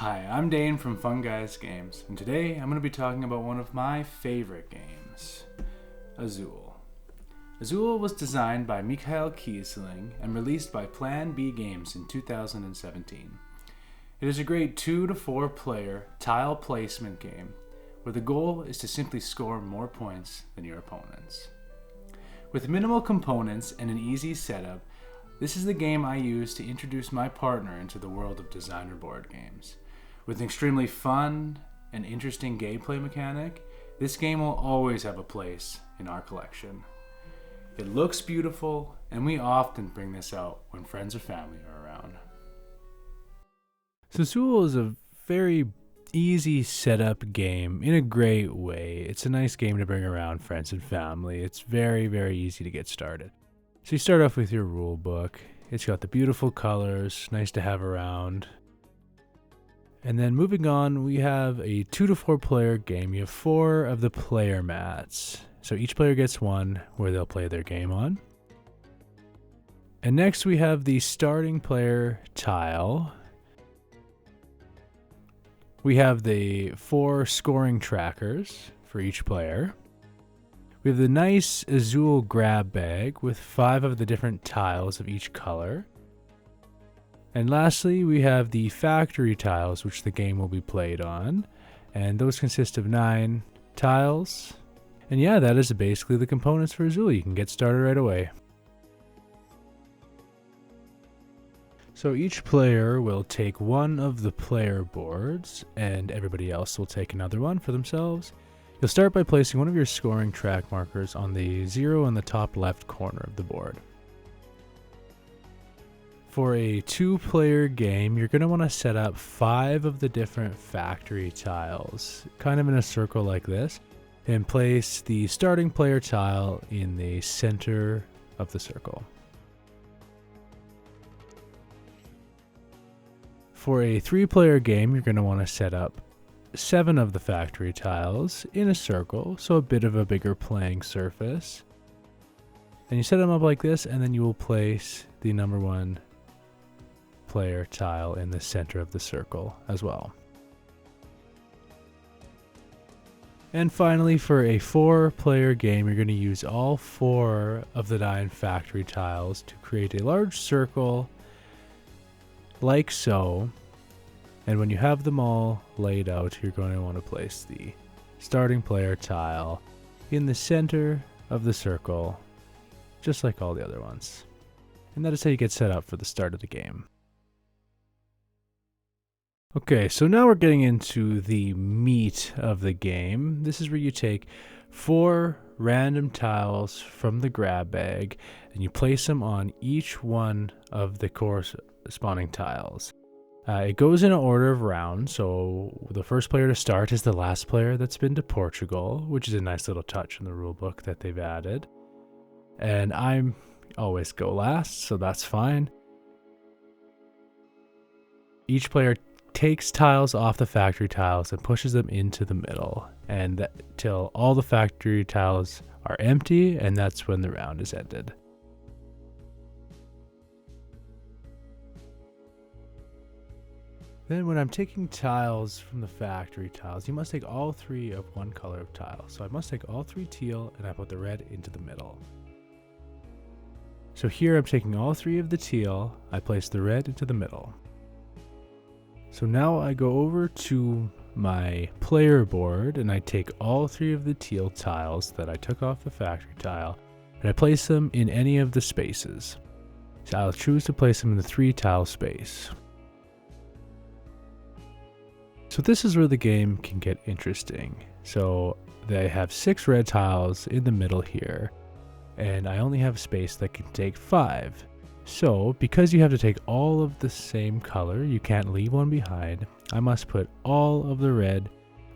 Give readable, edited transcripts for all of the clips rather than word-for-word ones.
Hi, I'm Dane from FunGuysgames, and today I'm going to be talking about one of my favorite games, AZUL. AZUL was designed by Micheal Kiesling and released by Plan B Games in 2017. It is a great 2 to 4 player tile placement game where the goal is to simply score more points than your opponents. With minimal components and an easy setup, this is the game I use to introduce my partner into the world of designer board games. With an extremely fun and interesting gameplay mechanic, this game will always have a place in our collection. It looks beautiful, and we often bring this out when friends or family are around. So AZUL is a very easy setup game in a great way. It's a nice game to bring around friends and family. It's very, very easy to get started. So you start off with your rule book. It's got the beautiful colors, nice to have around. And then moving on, we have a 2 to 4 player game. You have 4 of the player mats. So each player gets one where they'll play their game on. And next we have the starting player tile. We have the 4 scoring trackers for each player. We have the nice AZUL grab bag with 5 of the different tiles of each color. And lastly, we have the factory tiles, which the game will be played on. And those consist of 9 tiles. And yeah, that is basically the components for AZUL. You can get started right away. So each player will take one of the player boards, and everybody else will take another one for themselves. You'll start by placing one of your scoring track markers on the 0 in the top left corner of the board. For a 2-player game, you're going to want to set up 5 of the different factory tiles, kind of in a circle like this, and place the starting player tile in the center of the circle. For a 3-player game, you're going to want to set up 7 of the factory tiles in a circle, so a bit of a bigger playing surface. And you set them up like this, and then you will place the number 1 player tile in the center of the circle as well. And finally, for a 4-player game, you're going to use all 4 of the 9 factory tiles to create a large circle like so. And when you have them all laid out, you're going to want to place the starting player tile in the center of the circle, just like all the other ones. And that is how you get set up for the start of the game. Okay, so now we're getting into the meat of the game. This is where you take 4 random tiles from the grab bag and you place them on each one of the corresponding tiles. It goes in an order of rounds, so the first player to start is the last player that's been to Portugal, which is a nice little touch in the rulebook that they've added. And I always go last, so that's fine. Each player takes tiles off the factory tiles and pushes them into the middle, and till all the factory tiles are empty, and that's when the round is ended. Then when I'm taking tiles from the factory tiles, you must take all 3 of one color of tile. So I must take all 3 teal, and I put the red into the middle. So here I'm taking all 3 of the teal, I place the red into the middle. So now I go over to my player board and I take all 3 of the teal tiles that I took off the factory tile and I place them in any of the spaces. So I'll choose to place them in the 3 tile space. So this is where the game can get interesting. So they have 6 red tiles in the middle here, and I only have space that can take 5. So, because you have to take all of the same color, you can't leave one behind, I must put all of the red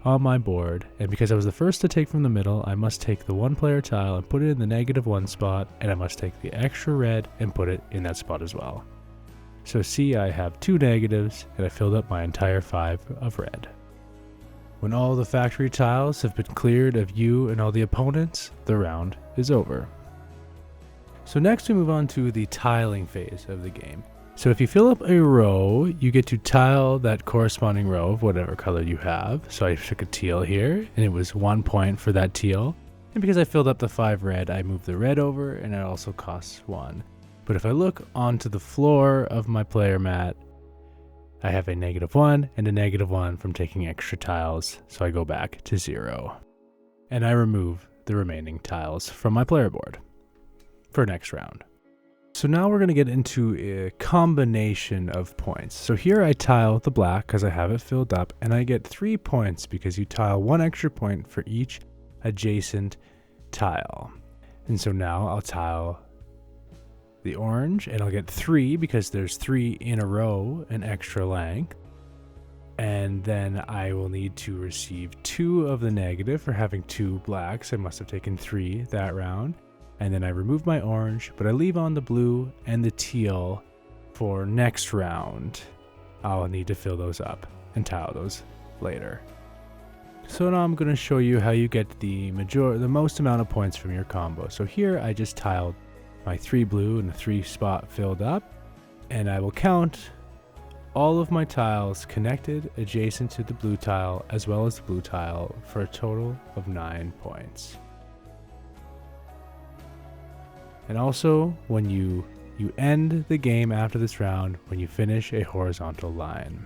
on my board, and because I was the first to take from the middle, I must take the 1-player tile and put it in the -1 spot, and I must take the extra red and put it in that spot as well. So see, I have 2 negatives, and I filled up my entire 5 of red. When all the factory tiles have been cleared of you and all the opponents, the round is over. So next we move on to the tiling phase of the game. So if you fill up a row, you get to tile that corresponding row of whatever color you have. So I took a teal here, and it was 1 point for that teal. And because I filled up the 5 red, I moved the red over, and it also costs 1. But if I look onto the floor of my player mat, I have a -1 and a -1 from taking extra tiles, so I go back to 0. And I remove the remaining tiles from my player board for next round. So now we're going to get into a combination of points. So here I tile the black because I have it filled up, and I get 3 points because you tile 1 extra point for each adjacent tile. And so now I'll tile the orange, and I'll get 3 because there's 3 in a row, an extra length. And then I will need to receive 2 of the negative for having 2 blacks. I must have taken 3 that round. And then I remove my orange, but I leave on the blue and the teal for next round. I'll need to fill those up and tile those later. So now I'm going to show you how you get the most amount of points from your combo. So here I just tiled my 3 blue and the 3 spot filled up, and I will count all of my tiles connected adjacent to the blue tile as well as the blue tile for a total of 9 points. And also, when you end the game after this round when you finish a horizontal line.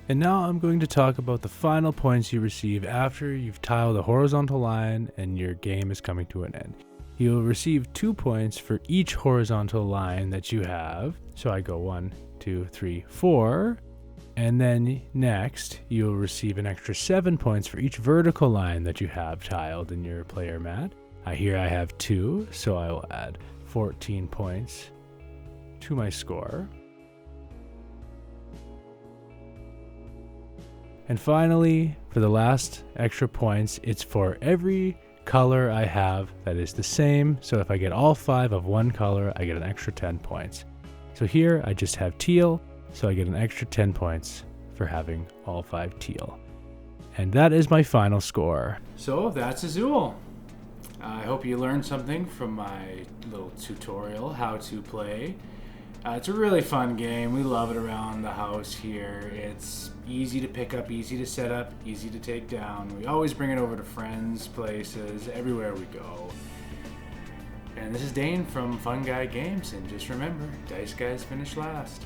And now I'm going to talk about the final points you receive after you've tiled a horizontal line and your game is coming to an end. You'll receive 2 points for each horizontal line that you have. So I go 1, 2, 3, 4. And then next, you'll receive an extra 7 points for each vertical line that you have tiled in your player mat. Here I have 2, so I will add 14 points to my score. And finally, for the last extra points, it's for every color I have that is the same. So if I get all 5 of one color, I get an extra 10 points. So here I just have teal, so I get an extra 10 points for having all 5 teal. And that is my final score. So that's AZUL. I hope you learned something from my little tutorial, how to play. It's a really fun game. We love it around the house here. It's easy to pick up, easy to set up, easy to take down. We always bring it over to friends, places, everywhere we go. And this is Dane from FunGuysgames, and just remember, dice guys finish last.